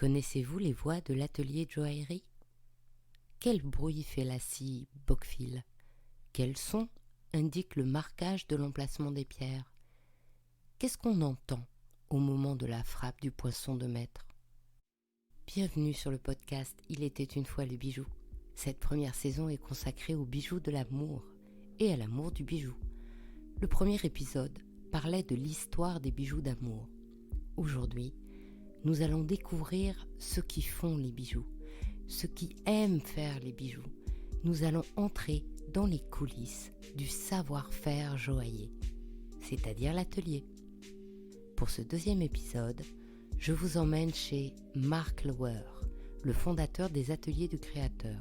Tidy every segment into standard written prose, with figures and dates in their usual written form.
Connaissez-vous les voies de l'atelier de joaillerie ? Quel bruit fait la scie Bockfil ? Quel son indique le marquage de l'emplacement des pierres ? Qu'est-ce qu'on entend au moment de la frappe du poinçon de maître ? Bienvenue sur le podcast Il était une fois le bijou. Cette première saison est consacrée aux bijoux de l'amour et à l'amour du bijou. Le premier épisode parlait de l'histoire des bijoux d'amour. Aujourd'hui, nous allons découvrir ceux qui font les bijoux, ceux qui aiment faire les bijoux. Nous allons entrer dans les coulisses du savoir-faire joaillier, c'est-à-dire l'atelier. Pour ce deuxième épisode, je vous emmène chez Mark Lower, le fondateur des Ateliers du Créateur,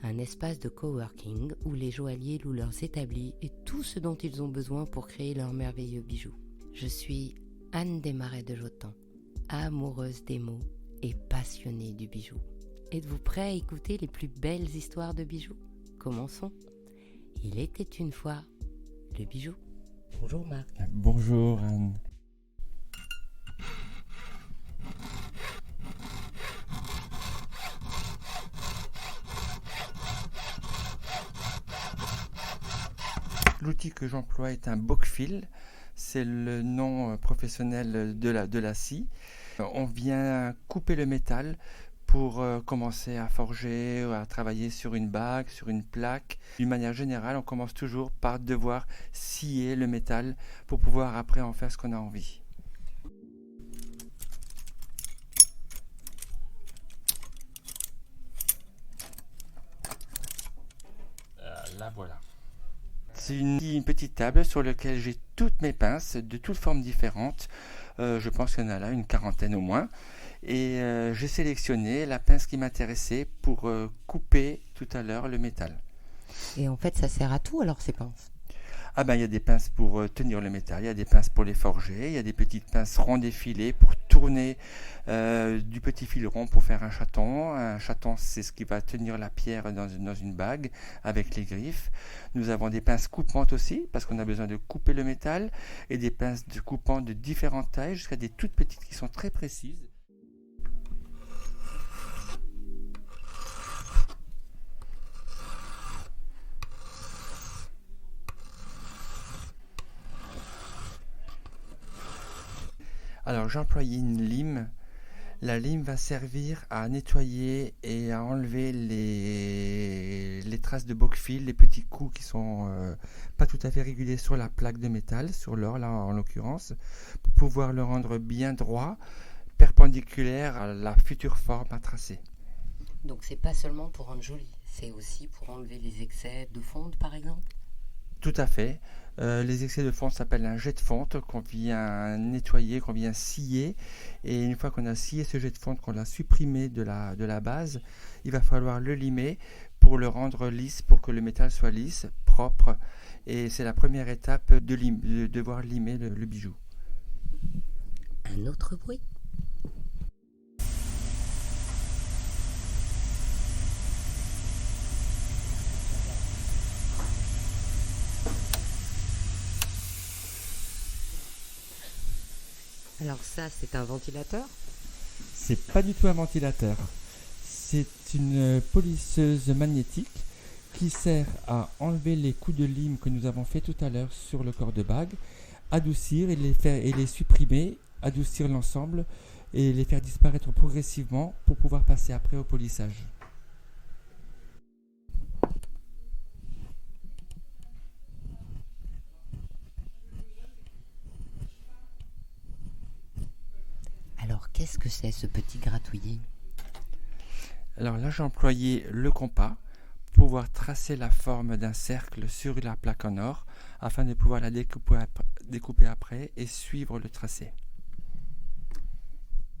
un espace de coworking où les joailliers louent leurs établis et tout ce dont ils ont besoin pour créer leurs merveilleux bijoux. Je suis Anne Desmarais de Jotan, amoureuse des mots et passionnée du bijou. Êtes-vous prêts à écouter les plus belles histoires de bijoux ? Commençons. Il était une fois le bijou. Bonjour Marc. Bonjour Anne. L'outil que j'emploie est un Bockfil. C'est le nom professionnel de la scie. On vient couper le métal pour commencer à forger, à travailler sur une bague, sur une plaque. D'une manière générale, on commence toujours par devoir scier le métal pour pouvoir après en faire ce qu'on a envie. Là voilà. C'est une petite table sur laquelle j'ai toutes mes pinces de toutes formes différentes. Je pense qu'il y en a là une quarantaine au moins. Et j'ai sélectionné la pince qui m'intéressait pour couper tout à l'heure le métal. Et en fait, ça sert à tout alors ces pinces ? Ah ben il y a des pinces pour tenir le métal, il y a des pinces pour les forger, il y a des petites pinces rondes effilées pour tourner du petit fil rond pour faire un chaton. Un chaton, c'est ce qui va tenir la pierre dans une bague avec les griffes. Nous avons des pinces coupantes aussi parce qu'on a besoin de couper le métal et des pinces de coupant de différentes tailles jusqu'à des toutes petites qui sont très précises. Alors j'ai employé une lime. La lime va servir à nettoyer et à enlever les traces de Bockfil, les petits coups qui sont pas tout à fait réguliers sur la plaque de métal, sur l'or là en l'occurrence, pour pouvoir le rendre bien droit, perpendiculaire à la future forme à tracer. Donc c'est pas seulement pour rendre joli, c'est aussi pour enlever les excès de fonte par exemple ? Tout à fait. Les excès de fonte s'appellent un jet de fonte qu'on vient nettoyer, qu'on vient scier. Et une fois qu'on a scié ce jet de fonte, qu'on l'a supprimé de la base, il va falloir le limer pour le rendre lisse, pour que le métal soit lisse, propre. Et c'est la première étape de devoir limer le bijou. Un autre bruit ? Alors ça, c'est un ventilateur ? C'est pas du tout un ventilateur. C'est une polisseuse magnétique qui sert à enlever les coups de lime que nous avons fait tout à l'heure sur le corps de bague, adoucir et les supprimer, adoucir l'ensemble et les faire disparaître progressivement pour pouvoir passer après au polissage. Alors qu'est-ce que c'est ce petit gratouillis ? Alors là, j'ai employé le compas pour pouvoir tracer la forme d'un cercle sur la plaque en or afin de pouvoir la découper après et suivre le tracé.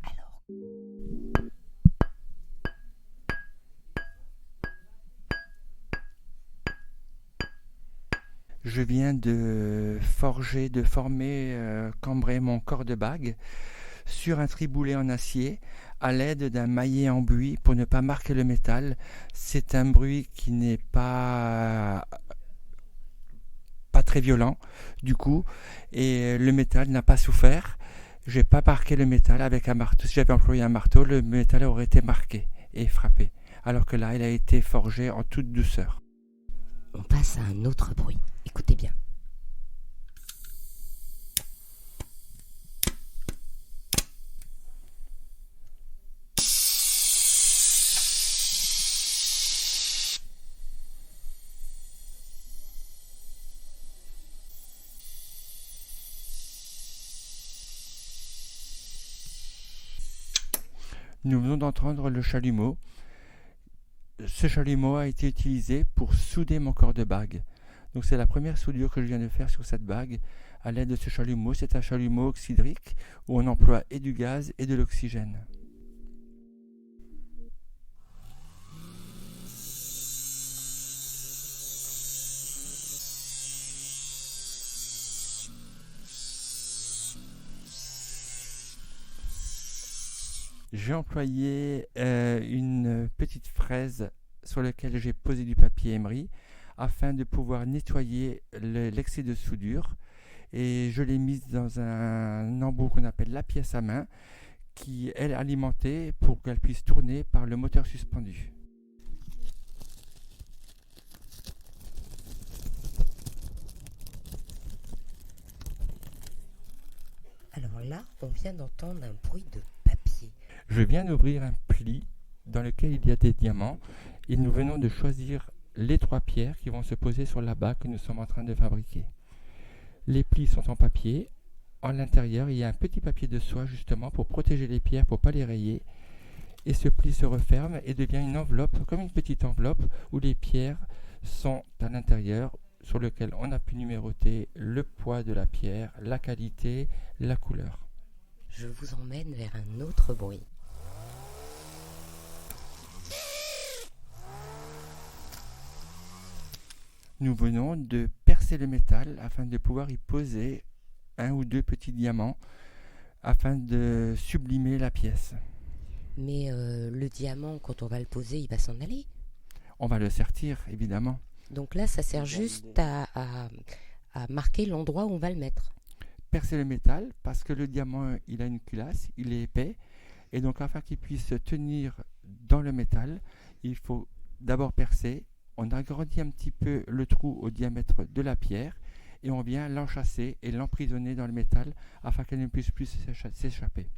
Alors, je viens de cambrer mon corps de bague sur un triboulet en acier à l'aide d'un maillet en buis pour ne pas marquer le métal. C'est un bruit qui n'est pas très violent du coup, et le métal n'a pas souffert. J'ai pas marqué le métal avec un marteau. Si j'avais employé un marteau, le métal aurait été marqué et frappé. Alors que là, il a été forgé en toute douceur. On passe à un autre bruit. Écoutez bien. Nous venons d'entendre le chalumeau. Ce chalumeau a été utilisé pour souder mon corps de bague. Donc c'est la première soudure que je viens de faire sur cette bague à l'aide de ce chalumeau. C'est un chalumeau oxydrique où on emploie et du gaz et de l'oxygène. J'ai employé une petite fraise sur laquelle j'ai posé du papier émeri afin de pouvoir nettoyer l'excès de soudure. Et je l'ai mise dans un embout qu'on appelle la pièce à main qui est alimentée pour qu'elle puisse tourner par le moteur suspendu. Alors là, on vient d'entendre un bruit de papier. Je viens d'ouvrir un pli dans lequel il y a des diamants et nous venons de choisir les 3 pierres qui vont se poser sur la bague que nous sommes en train de fabriquer. Les plis sont en papier. À l'intérieur, il y a un petit papier de soie justement pour protéger les pierres, pour ne pas les rayer. Et ce pli se referme et devient une enveloppe, comme une petite enveloppe où les pierres sont à l'intérieur, sur lequel on a pu numéroter le poids de la pierre, la qualité, la couleur. Je vous emmène vers un autre bruit. Nous venons de percer le métal afin de pouvoir y poser 1 ou 2 petits diamants afin de sublimer la pièce. Mais le diamant, quand on va le poser, il va s'en aller. On va le sertir, évidemment. Donc là, ça sert juste à marquer l'endroit où on va le mettre. Percer le métal parce que le diamant, il a une culasse, il est épais. Et donc, afin qu'il puisse tenir dans le métal, il faut d'abord percer. On agrandit un petit peu le trou au diamètre de la pierre et on vient l'enchasser et l'emprisonner dans le métal afin qu'elle ne puisse plus s'échapper.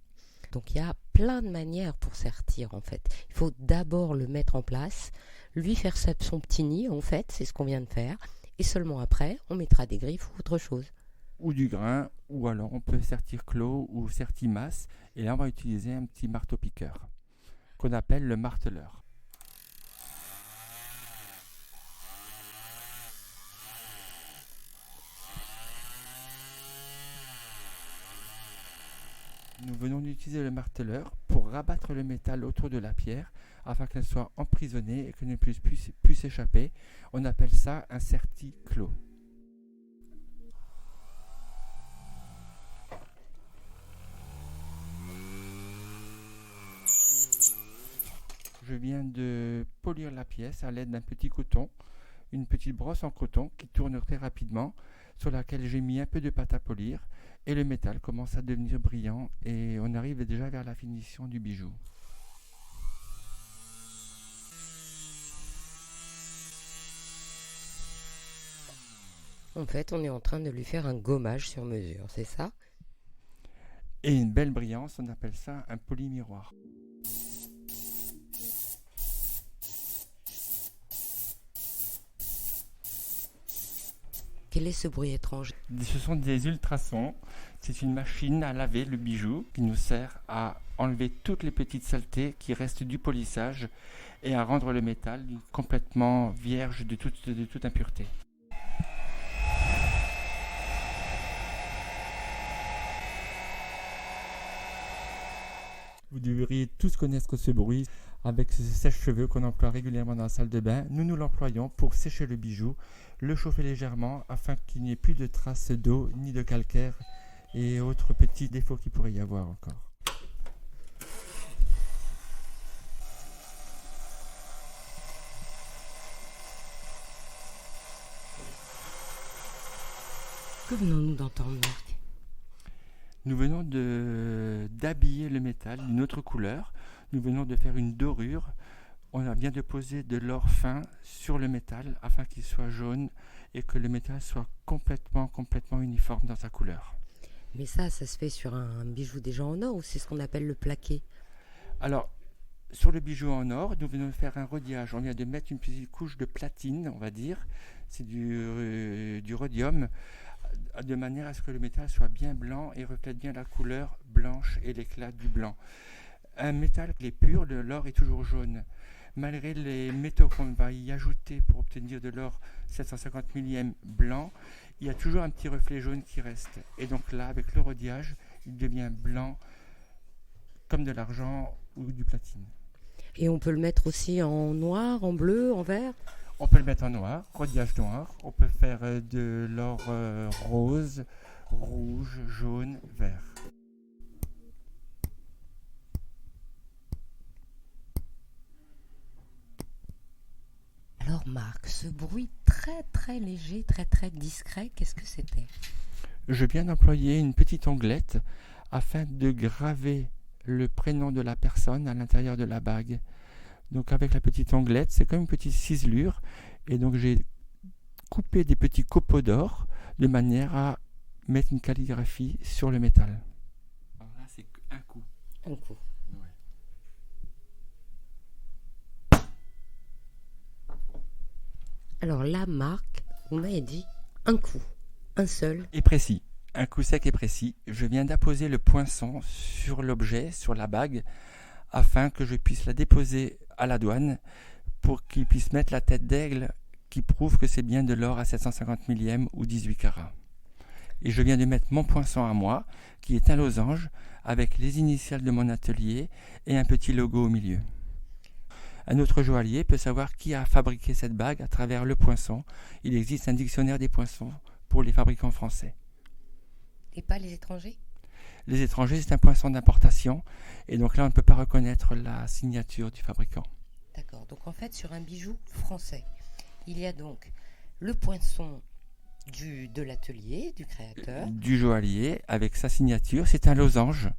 Donc il y a plein de manières pour sertir en fait. Il faut d'abord le mettre en place, lui faire son petit nid en fait, c'est ce qu'on vient de faire, et seulement après on mettra des griffes ou autre chose. Ou du grain, ou alors on peut sertir clos ou sertir masse, et là on va utiliser un petit marteau-piqueur qu'on appelle le marteleur. Nous venons d'utiliser le marteleur pour rabattre le métal autour de la pierre afin qu'elle soit emprisonnée et qu'elle ne puisse plus s'échapper. On appelle ça un serti clos. Je viens de polir la pièce à l'aide d'un petit coton, une petite brosse en coton qui tourne très rapidement, sur laquelle j'ai mis un peu de pâte à polir et le métal commence à devenir brillant et on arrive déjà vers la finition du bijou. En fait, on est en train de lui faire un gommage sur mesure, c'est ça ? Et une belle brillance, on appelle ça un polymiroir. Quel est ce bruit étrange ? Ce sont des ultrasons. C'est une machine à laver le bijou qui nous sert à enlever toutes les petites saletés qui restent du polissage et à rendre le métal complètement vierge de toute impureté. Vous devriez tous connaître ce bruit avec ce sèche-cheveux qu'on emploie régulièrement dans la salle de bain. Nous l'employons pour sécher le bijou, le chauffer légèrement afin qu'il n'y ait plus de traces d'eau ni de calcaire et autres petits défauts qu'il pourrait y avoir encore. Que venons-nous d'entendre, Marc ? Nous venons d'habiller le métal d'une autre couleur. Nous venons de faire une dorure. On a bien déposé de l'or fin sur le métal afin qu'il soit jaune et que le métal soit complètement uniforme dans sa couleur. Mais ça se fait sur un bijou déjà en or ou c'est ce qu'on appelle le plaqué? Alors, sur le bijou en or, nous venons de faire un rhodiage. On vient de mettre une petite couche de platine, on va dire. C'est du rhodium, de manière à ce que le métal soit bien blanc et reflète bien la couleur blanche et l'éclat du blanc. Un métal qui est pur, l'or est toujours jaune. Malgré les métaux qu'on va y ajouter pour obtenir de l'or 750 millième blanc, il y a toujours un petit reflet jaune qui reste. Et donc là, avec le rhodiage, il devient blanc comme de l'argent ou du platine. Et on peut le mettre aussi en noir, en bleu, en vert? On peut le mettre en noir, rhodiage noir. On peut faire de l'or rose, rouge, jaune, vert. Alors Marc, ce bruit très léger, très discret, qu'est-ce que c'était? Je viens d'employer une petite onglette afin de graver le prénom de la personne à l'intérieur de la bague. Donc avec la petite onglette, c'est comme une petite ciselure. Et donc j'ai coupé des petits copeaux d'or de manière à mettre une calligraphie sur le métal. Alors là, c'est un coup. Un coup. Ouais. Alors là, Marc, on m'a dit un coup, un seul. Et précis. Un coup sec et précis. Je viens d'apposer le poinçon sur l'objet, sur la bague, afin que je puisse la déposer à la douane pour qu'ils puissent mettre la tête d'aigle qui prouve que c'est bien de l'or à 750 millième ou 18 carats. Et je viens de mettre mon poinçon à moi, qui est un losange, avec les initiales de mon atelier et un petit logo au milieu. Un autre joaillier peut savoir qui a fabriqué cette bague à travers le poinçon. Il existe un dictionnaire des poinçons pour les fabricants français. Et pas les étrangers? Les étrangers, c'est un poinçon d'importation, et donc là, on ne peut pas reconnaître la signature du fabricant. D'accord, donc en fait, sur un bijou français, il y a donc le poinçon de l'atelier, du créateur. Du joaillier, avec sa signature, c'est un losange.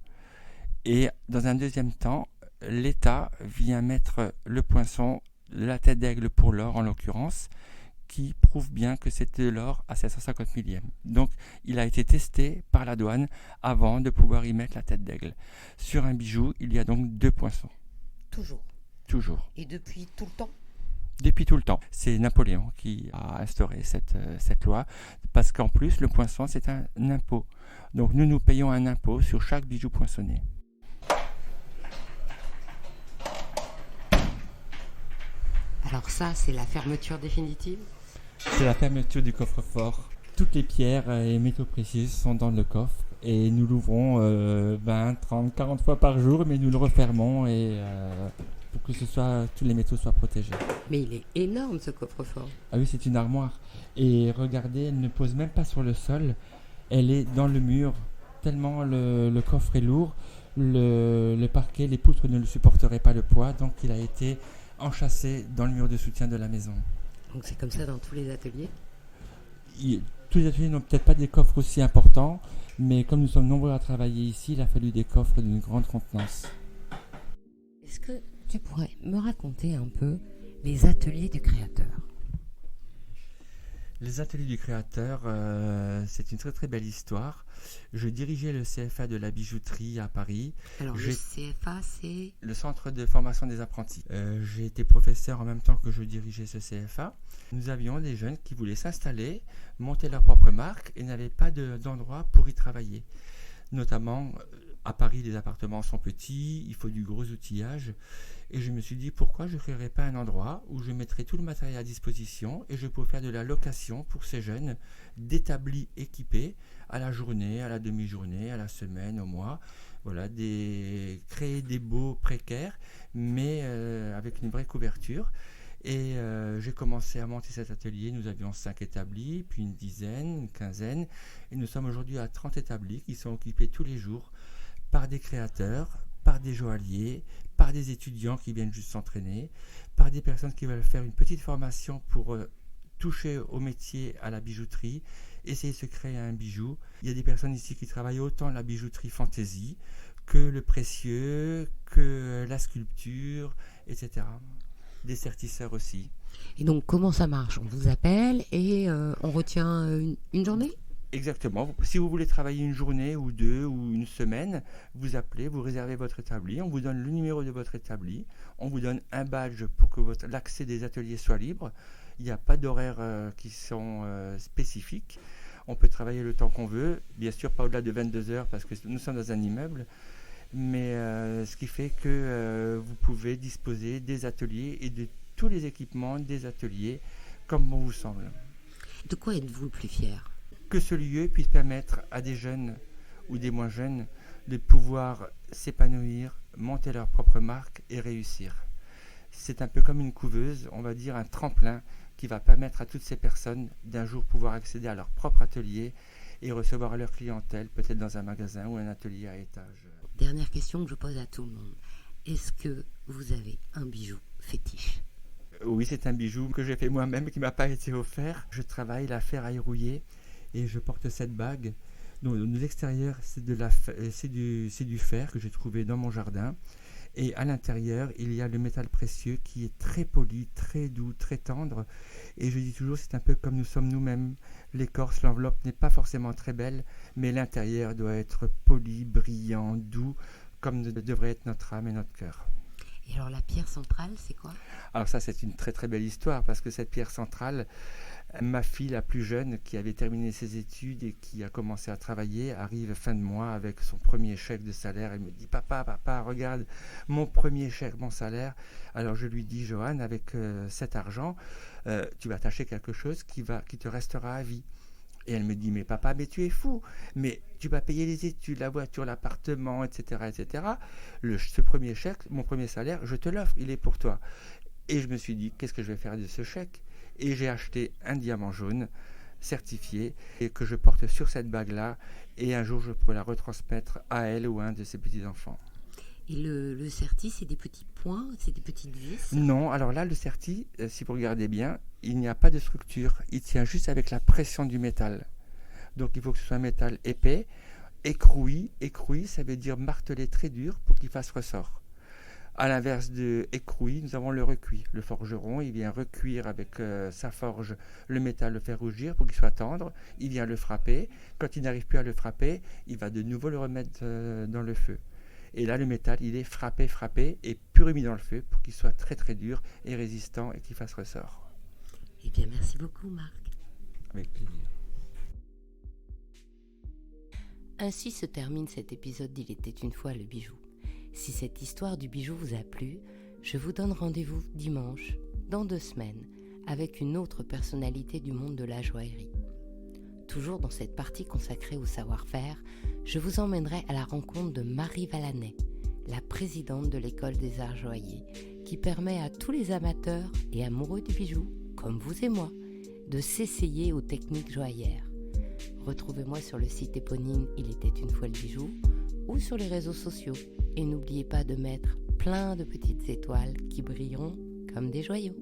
Et dans un deuxième temps, l'État vient mettre le poinçon de la tête d'aigle pour l'or, en l'occurrence, qui prouve bien que c'est de l'or à 750 millième. Donc, il a été testé par la douane avant de pouvoir y mettre la tête d'aigle. Sur un bijou, il y a donc 2 poinçons. Toujours. Toujours. Et depuis tout le temps? Depuis tout le temps. C'est Napoléon qui a instauré cette loi, parce qu'en plus, le poinçon, c'est un impôt. Donc, nous payons un impôt sur chaque bijou poinçonné. Alors ça, c'est la fermeture définitive? C'est la fermeture du coffre-fort. Toutes les pierres et métaux précieux sont dans le coffre et nous l'ouvrons 20, 30, 40 fois par jour, mais nous le refermons pour que tous les métaux soient protégés. Mais il est énorme ce coffre-fort. Ah oui, c'est une armoire. Et regardez, elle ne pose même pas sur le sol, elle est dans le mur, tellement le coffre est lourd. Le parquet, les poutres ne le supporteraient pas le poids, donc il a été enchâssé dans le mur de soutien de la maison. Donc c'est comme ça dans tous les ateliers? Tous les ateliers n'ont peut-être pas des coffres aussi importants, mais comme nous sommes nombreux à travailler ici, il a fallu des coffres d'une grande contenance. Est-ce que tu pourrais me raconter un peu les ateliers du créateur? Les ateliers du créateur, c'est une très belle histoire. Je dirigeais le CFA de la bijouterie à Paris. Alors le CFA, c'est le centre de formation des apprentis. J'ai été professeur en même temps que je dirigeais ce CFA. Nous avions des jeunes qui voulaient s'installer, monter leur propre marque et n'avaient pas d'endroit pour y travailler. Notamment, à Paris, les appartements sont petits, il faut du gros outillage. Et je me suis dit, pourquoi je ne créerais pas un endroit où je mettrais tout le matériel à disposition et je pourrais faire de la location pour ces jeunes d'établis équipés à la journée, à la demi-journée, à la semaine, au mois. Voilà, créer des baux précaires, mais avec une vraie couverture. Et j'ai commencé à monter cet atelier. Nous avions 5 établis, puis une dizaine, une quinzaine. Et nous sommes aujourd'hui à 30 établis qui sont occupés tous les jours par des créateurs, par des joailliers, par des étudiants qui viennent juste s'entraîner, par des personnes qui veulent faire une petite formation pour toucher au métier, à la bijouterie, essayer de se créer un bijou. Il y a des personnes ici qui travaillent autant la bijouterie fantaisie que le précieux, que la sculpture, etc. Des sertisseurs aussi. Et donc, comment ça marche? On vous appelle et on retient une journée? Exactement. Si vous voulez travailler une journée ou deux ou une semaine, vous appelez, vous réservez votre établi, on vous donne le numéro de votre établi, on vous donne un badge pour que l'accès des ateliers soit libre. Il n'y a pas d'horaires qui sont spécifiques. On peut travailler le temps qu'on veut, bien sûr pas au-delà de 22 heures parce que nous sommes dans un immeuble, mais ce qui fait que vous pouvez disposer des ateliers et de tous les équipements des ateliers comme bon vous semble. De quoi êtes-vous le plus fier? Que ce lieu puisse permettre à des jeunes ou des moins jeunes de pouvoir s'épanouir, monter leur propre marque et réussir. C'est un peu comme une couveuse, on va dire un tremplin qui va permettre à toutes ces personnes d'un jour pouvoir accéder à leur propre atelier et recevoir leur clientèle, peut-être dans un magasin ou un atelier à étage. Dernière question que je pose à tout le monde. Est-ce que vous avez un bijou fétiche? Oui, c'est un bijou que j'ai fait moi-même, qui ne m'a pas été offert. Je travaille la ferraille rouillée et je porte cette bague. Donc, l'extérieur, c'est du fer que j'ai trouvé dans mon jardin. Et à l'intérieur, il y a le métal précieux qui est très poli, très doux, très tendre. Et je dis toujours, c'est un peu comme nous sommes nous-mêmes. L'écorce, l'enveloppe n'est pas forcément très belle, mais l'intérieur doit être poli, brillant, doux, comme devrait être notre âme et notre cœur. Et alors la pierre centrale, c'est quoi? Alors ça, c'est une très très belle histoire, parce que cette pierre centrale, ma fille la plus jeune, qui avait terminé ses études et qui a commencé à travailler, arrive fin de mois avec son premier chèque de salaire. Elle me dit, papa, regarde mon premier chèque, mon salaire. Alors je lui dis, Johan, avec cet argent, tu vas t'acheter quelque chose qui te restera à vie. Et elle me dit, mais papa, mais tu es fou, mais tu vas payer les études, la voiture, l'appartement, etc., etc. Ce premier chèque, mon premier salaire, je te l'offre, il est pour toi. Et je me suis dit, qu'est-ce que je vais faire de ce chèque? Et j'ai acheté un diamant jaune certifié et que je porte sur cette bague-là. Et un jour, je pourrai la retransmettre à elle ou à un de ses petits-enfants. Et le certi, c'est des petits points, c'est des petites vis? Non, alors là, le certi, si vous regardez bien, il n'y a pas de structure. Il tient juste avec la pression du métal. Donc il faut que ce soit un métal épais, écroué. Écroué, ça veut dire martelé très dur pour qu'il fasse ressort. À l'inverse de écroué, nous avons le recuit. Le forgeron, il vient recuire avec sa forge le métal, le faire rougir pour qu'il soit tendre. Il vient le frapper. Quand il n'arrive plus à le frapper, il va de nouveau le remettre dans le feu. Et là, le métal, il est frappé et puis remis dans le feu pour qu'il soit très très dur et résistant et qu'il fasse ressort. Eh bien, merci beaucoup, Marc. Avec plaisir. Ainsi se termine cet épisode d'Il était une fois le bijou. Si cette histoire du bijou vous a plu, je vous donne rendez-vous dimanche, dans 2 semaines, avec une autre personnalité du monde de la joaillerie. Toujours dans cette partie consacrée au savoir-faire, je vous emmènerai à la rencontre de Marie Vallanet, la présidente de l'école des arts joailliers, qui permet à tous les amateurs et amoureux du bijou, comme vous et moi, de s'essayer aux techniques joaillères. Retrouvez-moi sur le site éponyme Il était une fois le bijou ou sur les réseaux sociaux. Et n'oubliez pas de mettre plein de petites étoiles qui brilleront comme des joyaux.